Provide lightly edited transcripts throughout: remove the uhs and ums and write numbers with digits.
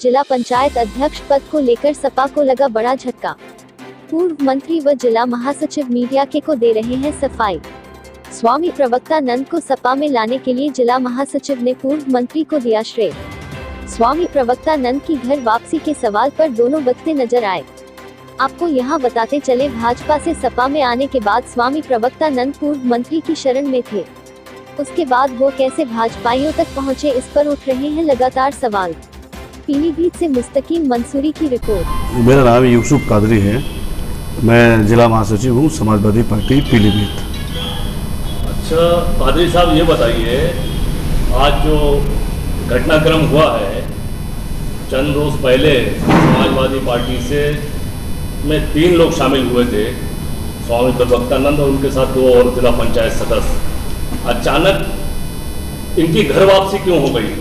जिला पंचायत अध्यक्ष पद को लेकर सपा को लगा बड़ा झटका। पूर्व मंत्री व जिला महासचिव मीडिया के को दे रहे हैं सफाई। स्वामी प्रवक्ता नंद को सपा में लाने के लिए जिला महासचिव ने पूर्व मंत्री को दिया श्रेय। स्वामी प्रवक्ता नंद की घर वापसी के सवाल पर दोनों बचते नजर आए। आपको यहाँ बताते चले, भाजपा से सपा में आने के बाद स्वामी प्रवक्ता नंद पूर्व मंत्री की शरण में थे। उसके बाद वो कैसे भाजपाइयों तक पहुँचे, इस पर उठ रहे हैं लगातार सवाल। पीलीभीत से मुस्तकीम मंसूरी की रिपोर्ट। मेरा नाम यूसुफ कादरी है, मैं जिला महासचिव हूँ समाजवादी पार्टी पीलीभीत। अच्छा कादरी साहब, ये बताइए, आज जो घटनाक्रम हुआ है, चंद रोज पहले समाजवादी पार्टी से में 3 लोग शामिल हुए थे, स्वामी प्रवक्ता नंद और उनके साथ 2 और जिला पंचायत सदस्य। अचानक इनकी घर वापसी क्यों हो गई?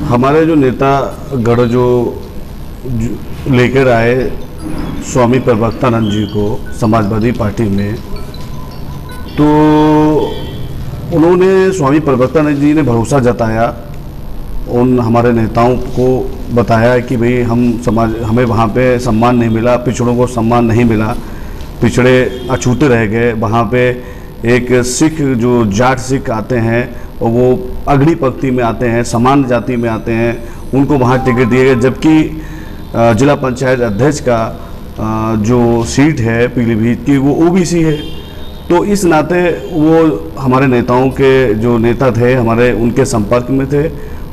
हमारे जो नेता गढ़ जो लेकर आए स्वामी प्रवक्तानंद जी को समाजवादी पार्टी में, तो उन्होंने स्वामी प्रवक्तानंद जी ने भरोसा जताया, उन हमारे नेताओं को बताया कि भाई हमें वहाँ पे सम्मान नहीं मिला, पिछड़ों को सम्मान नहीं मिला, पिछड़े अछूते रह गए। वहाँ पे एक सिख जो जाट सिख आते हैं और वो अग्नि पंक्ति में आते हैं, समान जाति में आते हैं, उनको वहाँ टिकट दिए गए, जबकि जिला पंचायत अध्यक्ष का जो सीट है पीलीभीत की वो ओबीसी है। तो इस नाते वो हमारे नेताओं के जो नेता थे हमारे, उनके संपर्क में थे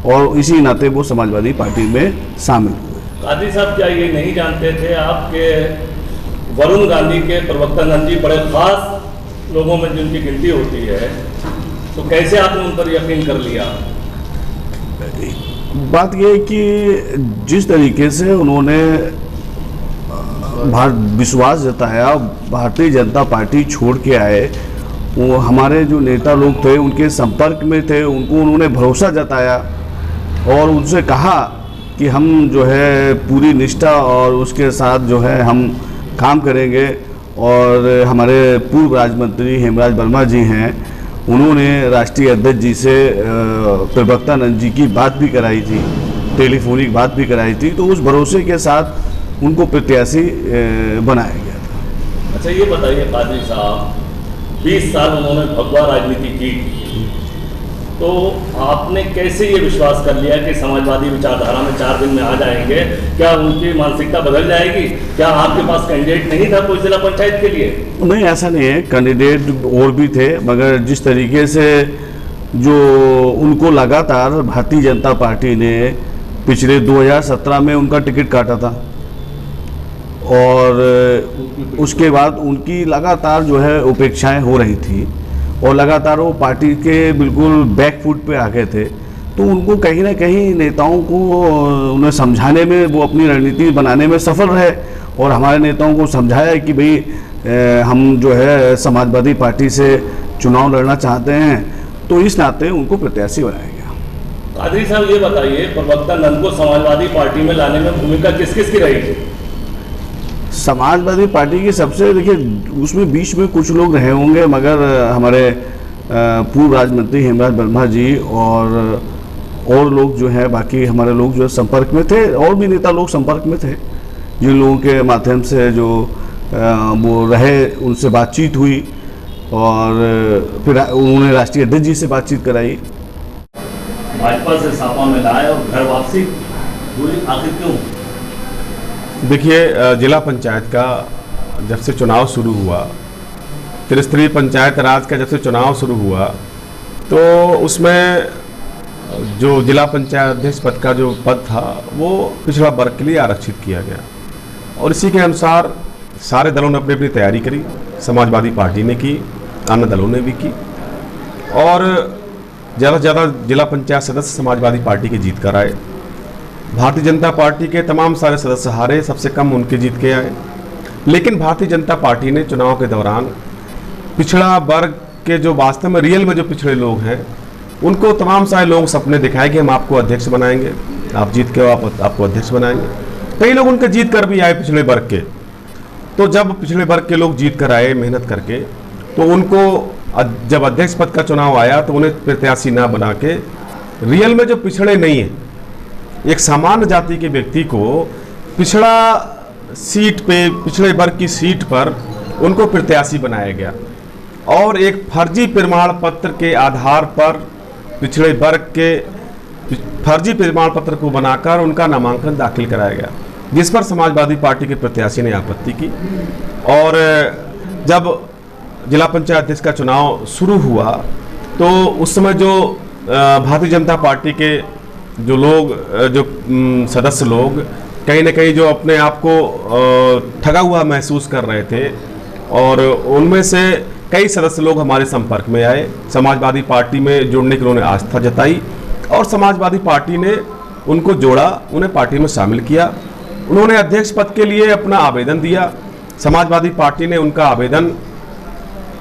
और इसी नाते वो समाजवादी पार्टी में शामिल हुए। कादरी साहब, क्या ये नहीं जानते थे आपके वरुण गांधी के प्रवक्तानंद जी बड़े खास लोगों में जिनकी गिनती होती है, तो कैसे आपने उन पर यकीन कर लिया? बात यह है कि जिस तरीके से उन्होंने विश्वास जताया, भारतीय जनता पार्टी छोड़ के आए, वो हमारे जो नेता लोग थे उनके संपर्क में थे, उनको उन्होंने भरोसा जताया और उनसे कहा कि हम जो है पूरी निष्ठा और उसके साथ जो है हम काम करेंगे। और हमारे पूर्व राज्य मंत्री हेमराज वर्मा जी हैं, उन्होंने राष्ट्रीय अध्यक्ष जी से प्रवक्तानंद जी की बात भी कराई थी, टेलीफोनिक बात भी कराई थी, तो उस भरोसे के साथ उनको प्रत्याशी बनाया गया था। अच्छा ये बताइए कादरी साहब, 20 साल उन्होंने भगवा राजनीति की, तो आपने कैसे ये विश्वास कर लिया कि समाजवादी विचारधारा में 4 दिन में आ जाएंगे? क्या उनकी मानसिकता बदल जाएगी? क्या आपके पास कैंडिडेट नहीं था कोई जिला पंचायत के लिए? नहीं, ऐसा नहीं है, कैंडिडेट और भी थे, मगर जिस तरीके से जो उनको लगातार भारतीय जनता पार्टी ने पिछले 2017 में उनका टिकट काटा था और उसके बाद उनकी लगातार जो है उपेक्षाएं हो रही थी और लगातार वो पार्टी के बिल्कुल बैक फुट पे आ गए थे, तो उनको कहीं ना कहीं नेताओं को उन्हें समझाने में, वो अपनी रणनीति बनाने में सफल रहे और हमारे नेताओं को समझाया कि भाई हम जो है समाजवादी पार्टी से चुनाव लड़ना चाहते हैं, तो इस नाते उनको प्रत्याशी बनाया गया। कादरी साहब ये बताइए, प्रवक्ता नंद को समाजवादी पार्टी में लाने में भूमिका किस किस की रही थी? समाजवादी पार्टी की सबसे, देखिए उसमें बीच में कुछ लोग रहे होंगे, मगर हमारे पूर्व राज्य मंत्री हेमराज वर्मा जी और लोग जो है, बाकी हमारे लोग जो है संपर्क में थे, और भी नेता लोग संपर्क में थे, जिन लोगों के माध्यम से जो वो रहे, उनसे बातचीत हुई और फिर उन्होंने राष्ट्रीय अध्यक्ष जी से बातचीत कराई। भाजपा से सपा में लाए और घर वापसी पूरी आखिर क्यों? देखिए, जिला पंचायत का जब से चुनाव शुरू हुआ, त्रिस्तरीय पंचायत राज का जब से चुनाव शुरू हुआ, तो उसमें जो जिला पंचायत अध्यक्ष पद का जो पद था वो पिछड़ा वर्ग के लिए आरक्षित किया गया और इसी के अनुसार सारे दलों ने अपनी अपनी तैयारी करी। समाजवादी पार्टी ने की, अन्य दलों ने भी की और ज़्यादा से ज़्यादा जिला पंचायत सदस्य समाजवादी पार्टी की जीत कर आए। भारतीय जनता पार्टी के तमाम सारे सदस्य हारे, सबसे कम उनके जीत के आए। लेकिन भारतीय जनता पार्टी ने चुनाव के दौरान पिछड़ा वर्ग के जो वास्तव में रियल में जो पिछड़े लोग हैं, उनको तमाम सारे लोग सपने दिखाए कि हम आपको अध्यक्ष बनाएंगे, आप जीत के आपको अध्यक्ष बनाएंगे। कई लोग उनके जीत कर भी आए पिछड़े वर्ग के। तो जब पिछड़े वर्ग के लोग जीत कर आए मेहनत करके, तो उनको जब अध्यक्ष पद का चुनाव आया तो उन्हें प्रत्याशी ना बना के रियल में जो पिछड़े नहीं हैं एक सामान्य जाति के व्यक्ति को पिछड़ा सीट पे, पिछड़े वर्ग की सीट पर उनको प्रत्याशी बनाया गया और एक फर्जी प्रमाण पत्र के आधार पर पिछड़े वर्ग के फर्जी प्रमाण पत्र को बनाकर उनका नामांकन दाखिल कराया गया, जिस पर समाजवादी पार्टी के प्रत्याशी ने आपत्ति की। और जब जिला पंचायत अध्यक्ष का चुनाव शुरू हुआ तो उस समय जो भारतीय जनता पार्टी के जो लोग, जो सदस्य लोग कहीं ना कहीं जो अपने आप को ठगा हुआ महसूस कर रहे थे और उनमें से कई सदस्य लोग हमारे संपर्क में आए, समाजवादी पार्टी में जुड़ने की उन्होंने आस्था जताई और समाजवादी पार्टी ने उनको जोड़ा, उन्हें पार्टी में शामिल किया। उन्होंने अध्यक्ष पद के लिए अपना आवेदन दिया, समाजवादी पार्टी ने उनका आवेदन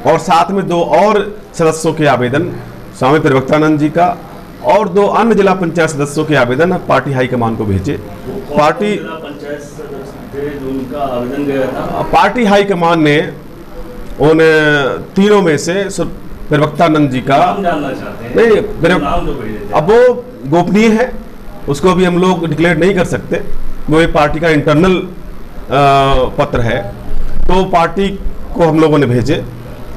और साथ में 2 और सदस्यों के आवेदन, स्वामी प्रवक्तानंद जी का और 2 अन्य जिला पंचायत सदस्यों के आवेदन पार्टी हाईकमान को भेजे। पार्टी उनका आवेदन गया था, पार्टी हाईकमान ने उन तीनों में से प्रवक्तानंद जी का नाम जानना चाहते हैं। नहीं, नाम जो भेजे थे। अब वो गोपनीय है, उसको भी हम लोग डिक्लेयर नहीं कर सकते, वो एक पार्टी का इंटरनल पत्र है। तो पार्टी को हम लोगों ने भेजे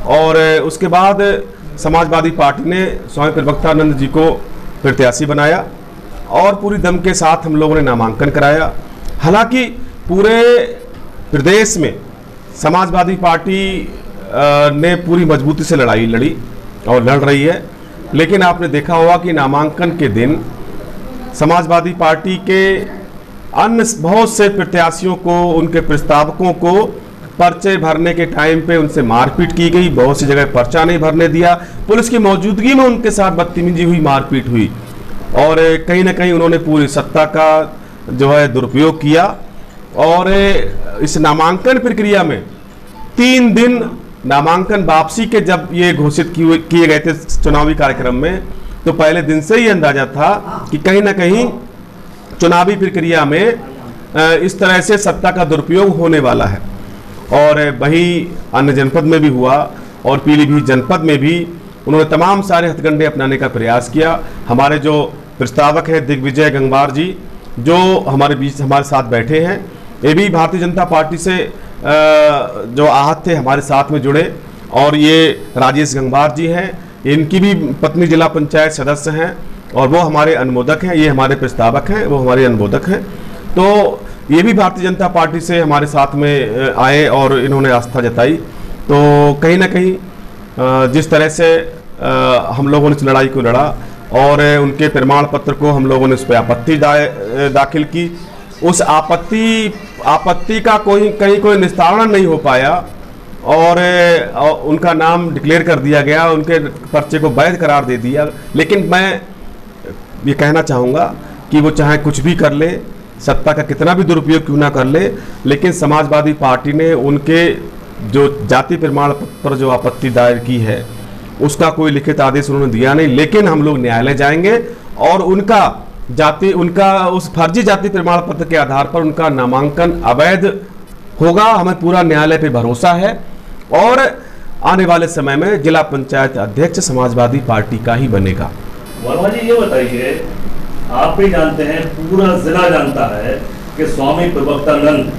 और उसके बाद समाजवादी पार्टी ने स्वामी प्रवक्तानंद जी को प्रत्याशी बनाया और पूरी दम के साथ हम लोगों ने नामांकन कराया। हालांकि पूरे प्रदेश में समाजवादी पार्टी ने पूरी मजबूती से लड़ाई लड़ी और लड़ रही है, लेकिन आपने देखा होगा कि नामांकन के दिन समाजवादी पार्टी के अन्य बहुत से प्रत्याशियों को, उनके प्रस्तावकों को पर्चे भरने के टाइम पे उनसे मारपीट की गई, बहुत सी जगह पर्चा नहीं भरने दिया, पुलिस की मौजूदगी में उनके साथ बदतमीजी हुई, मारपीट हुई और कहीं ना कहीं उन्होंने पूरी सत्ता का जो है दुरुपयोग किया। और इस नामांकन प्रक्रिया में 3 दिन नामांकन वापसी के जब ये घोषित किए गए थे चुनावी कार्यक्रम में, तो पहले दिन से ही अंदाजा था कि कहीं ना कहीं चुनावी प्रक्रिया में इस तरह से सत्ता का दुरुपयोग होने वाला है। और वही अन्य जनपद में भी हुआ और पीलीभीत जनपद में भी उन्होंने तमाम सारे हथकंडे अपनाने का प्रयास किया। हमारे जो प्रस्तावक हैं दिग्विजय गंगवार जी, जो हमारे बीच हमारे साथ बैठे हैं, ये भी भारतीय जनता पार्टी से जो आहत थे हमारे साथ में जुड़े। और ये राजेश गंगवार जी हैं, इनकी भी पत्नी जिला पंचायत सदस्य हैं और वो हमारे अनुमोदक हैं, ये हमारे प्रस्तावक हैं, वो हमारे अनुमोदक हैं। तो ये भी भारतीय जनता पार्टी से हमारे साथ में आए और इन्होंने आस्था जताई। तो कहीं ना कहीं जिस तरह से हम लोगों ने इस लड़ाई को लड़ा और उनके प्रमाण पत्र को हम लोगों ने उस पर आपत्ति दाखिल की, उस आपत्ति का कहीं कोई निस्तारण नहीं हो पाया और उनका नाम डिक्लेयर कर दिया गया, उनके पर्चे को वैध करार दे दिया। लेकिन मैं ये कहना चाहूँगा कि वो चाहे कुछ भी कर ले, सत्ता का कितना भी दुरुपयोग क्यों ना कर ले, लेकिन समाजवादी पार्टी ने उनके जो जाति प्रमाण पत्र पर जो आपत्ति दायर की है उसका कोई लिखित आदेश उन्होंने दिया नहीं। लेकिन हम लोग न्यायालय जाएंगे और उनका उस फर्जी जाति प्रमाण पत्र के आधार पर उनका नामांकन अवैध होगा, हमें पूरा न्यायालय पे भरोसा है। और आने वाले समय में जिला पंचायत अध्यक्ष समाजवादी पार्टी का ही बनेगा। वर्मा जी ये बताइए, आप भी जानते हैं, पूरा जिला जानता है कि स्वामी प्रवक्तानंद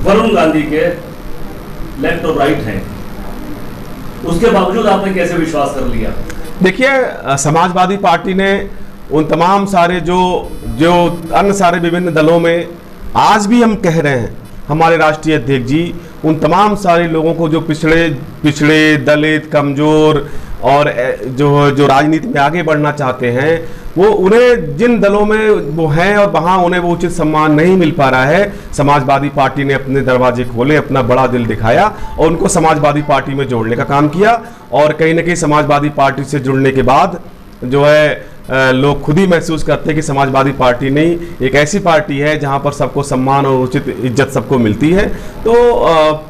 वरुण गांधी के लेफ्ट और राइट हैं, उसके बावजूद आपने कैसे विश्वास कर लिया? देखिए, समाजवादी पार्टी ने उन तमाम सारे जो अन्य सारे विभिन्न दलों में आज भी हम कह रहे हैं, हमारे राष्ट्रीय अध्यक्ष जी उन तमाम सारे लोगों को जो पिछड़े दलित, कमजोर और जो राजनीति में आगे बढ़ना चाहते हैं, वो उन्हें जिन दलों में वो हैं और वहाँ उन्हें वो उचित सम्मान नहीं मिल पा रहा है, समाजवादी पार्टी ने अपने दरवाजे खोले, अपना बड़ा दिल दिखाया और उनको समाजवादी पार्टी में जोड़ने का काम किया। और कहीं ना कहीं समाजवादी पार्टी से जुड़ने के बाद जो है लोग खुद ही महसूस करते हैं कि समाजवादी पार्टी नहीं, एक ऐसी पार्टी है जहां पर सबको सम्मान और उचित इज्जत सबको मिलती है। तो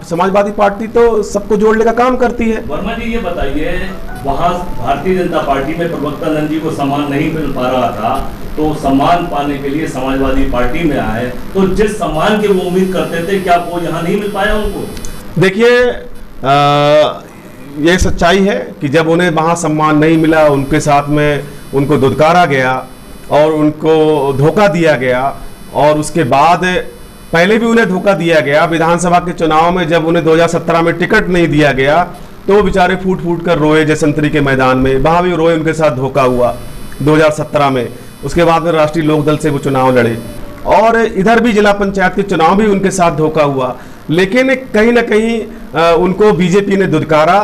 समाजवादी पार्टी तो सबको जोड़ने का काम करती है। वर्मा जी ये बताइए, वहां भारतीय जनता पार्टी में प्रवक्तानंद जी को सम्मान नहीं मिल पा रहा था, तो सम्मान पाने के लिए समाजवादी पार्टी में आए, तो जिस सम्मान की वो उम्मीद करते थे, क्या वो यहाँ नहीं मिल पाया उनको? देखिए, ये सच्चाई है कि जब उन्हें वहाँ सम्मान नहीं मिला, उनके साथ में उनको दुदकारा गया और उनको धोखा दिया गया, और उसके बाद पहले भी उन्हें धोखा दिया गया। विधानसभा के चुनाव में जब उन्हें 2017 में टिकट नहीं दिया गया तो वो बेचारे फूट फूट कर रोए जयसंतरी के मैदान में, वहाँ भी रोए, उनके साथ धोखा हुआ 2017 में। उसके बाद में राष्ट्रीय लोकदल से वो चुनाव लड़े, और इधर भी जिला पंचायत के चुनाव भी उनके साथ धोखा हुआ। लेकिन कहीं ना कहीं उनको बीजेपी ने दुदकारा,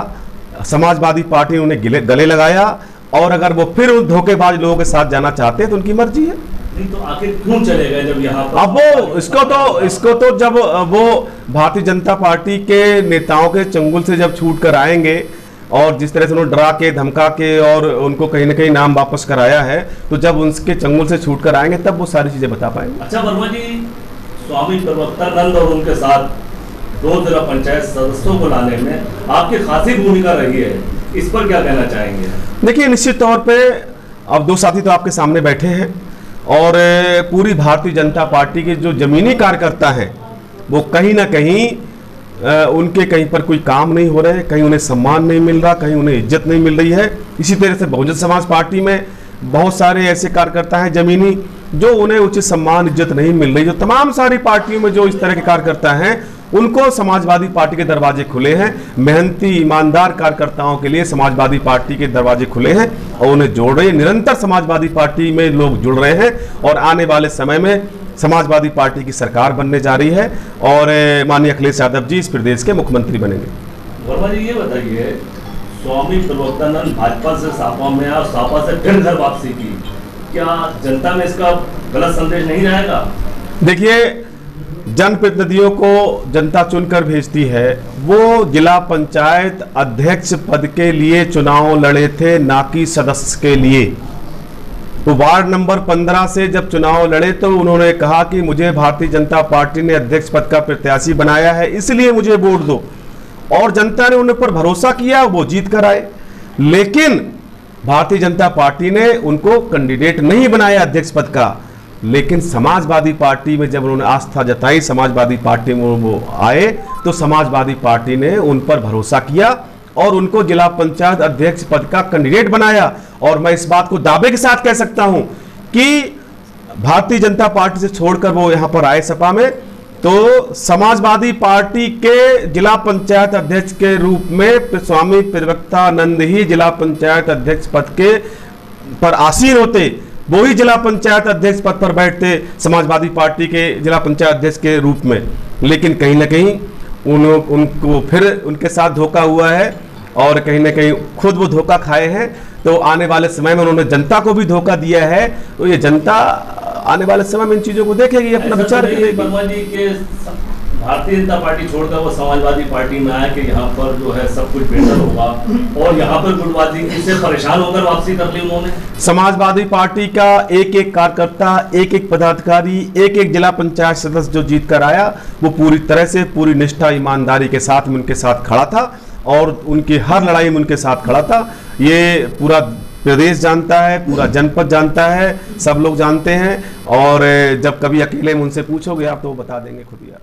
समाजवादी पार्टी ने उन्हें गले लगाया, और अगर वो फिर उन धोखेबाज लोगों के साथ जाना चाहते हैं तो उनकी मर्जी है। नहीं तो आखिर क्यों चले गए जब यहाँ पर? अब वो इसको तो जब वो भारतीय जनता पार्टी के नेताओं के चंगुल से जब छूट कर आएंगे, और जिस तरह से उन्होंने डरा के धमका के और उनको कहीं ना कहीं नाम वापस कराया है, तो जब उनके चंगुल से छूट कर आएंगे तब वो सारी चीजें बता पाएंगे। अच्छा वर्मा जी, स्वामी प्रवक्तानंद और उनके साथ 2 जिला पंचायत सदस्यों को लाने में आपकी खासी भूमिका रही है, इस पर क्या कहना चाहेंगे? देखिए, निश्चित तौर पे अब 2 साथी तो आपके सामने बैठे हैं, और पूरी भारतीय जनता पार्टी के जो जमीनी कार्यकर्ता हैं वो कहीं ना कहीं उनके कहीं पर कोई काम नहीं हो रहे, कहीं उन्हें सम्मान नहीं मिल रहा, कहीं उन्हें इज्जत नहीं मिल रही है। इसी तरह से बहुजन समाज पार्टी में बहुत सारे ऐसे कार्यकर्ता हैं जमीनी, जो उन्हें उचित सम्मान इज्जत नहीं मिल रही। जो तमाम सारी पार्टियों में जो इस तरह के कार्यकर्ता हैं, उनको समाजवादी पार्टी के दरवाजे खुले हैं। मेहनती ईमानदार कार्यकर्ताओं के लिए समाजवादी पार्टी के दरवाजे खुले हैं, और उन्हें जोड़ रहे हैं। निरंतर समाजवादी पार्टी में लोग जुड़ रहे हैं, और आने वाले समय में समाजवादी पार्टी की सरकार बनने जा रही है, और माननीय अखिलेश यादव जी इस प्रदेश के मुख्यमंत्री बनेंगे। वर्मा जी, ये बताइए, स्वामी प्रवक्तानंद भाजपा से सापा में और सापा से फिर घर वापसी की, क्या जनता में इसका गलत संदेश नहीं जाएगा? देखिए, जनप्रतिनिधियों को जनता चुनकर भेजती है। वो जिला पंचायत अध्यक्ष पद के लिए चुनाव लड़े थे, ना कि सदस्य के लिए। तो वार्ड नंबर 15 से जब चुनाव लड़े तो उन्होंने कहा कि मुझे भारतीय जनता पार्टी ने अध्यक्ष पद का प्रत्याशी बनाया है, इसलिए मुझे वोट दो, और जनता ने उन पर भरोसा किया, वो जीत कर आए। लेकिन भारतीय जनता पार्टी ने उनको कैंडिडेट नहीं बनाया अध्यक्ष पद का। लेकिन समाजवादी पार्टी में जब उन्होंने आस्था जताई, समाजवादी पार्टी में वो आए, तो समाजवादी पार्टी ने उन पर भरोसा किया और उनको जिला पंचायत अध्यक्ष पद का कैंडिडेट बनाया। और मैं इस बात को दावे के साथ कह सकता हूं कि भारतीय जनता पार्टी से छोड़कर वो यहां पर आए सपा में, तो समाजवादी पार्टी के जिला पंचायत अध्यक्ष के रूप में स्वामी प्रवक्तानंद ही जिला पंचायत अध्यक्ष पद के पर आसीन होते, वो ही जिला पंचायत अध्यक्ष पद पर बैठते समाजवादी पार्टी के जिला पंचायत अध्यक्ष के रूप में। लेकिन कहीं ना कहीं उनको फिर उनके साथ धोखा हुआ है, और कहीं ना कहीं खुद वो धोखा खाए हैं। तो आने वाले समय में उन्होंने जनता को भी धोखा दिया है, तो ये जनता आने वाले समय में इन चीजों को देखेगी, अपना विचार करेगी। वर्मा जी के भारतीय जनता पार्टी छोड़कर वो समाजवादी पार्टी में आया कि यहाँ पर जो है सब कुछ बेहतर होगा, और यहाँ पर गुटबाजी से परेशान होकर वापसी कर ली उन्होंने। समाजवादी पार्टी का एक एक कार्यकर्ता, एक एक पदाधिकारी, एक एक जिला पंचायत सदस्य जो जीत कर आया, वो पूरी तरह से पूरी निष्ठा ईमानदारी के साथ में उनके साथ खड़ा था, और उनकी हर लड़ाई में उनके साथ खड़ा था। ये पूरा प्रदेश जानता है, पूरा जनपद जानता है, सब लोग जानते हैं। और जब कभी अकेले में उनसे पूछोगे आप तो वो बता देंगे खुद ही आप।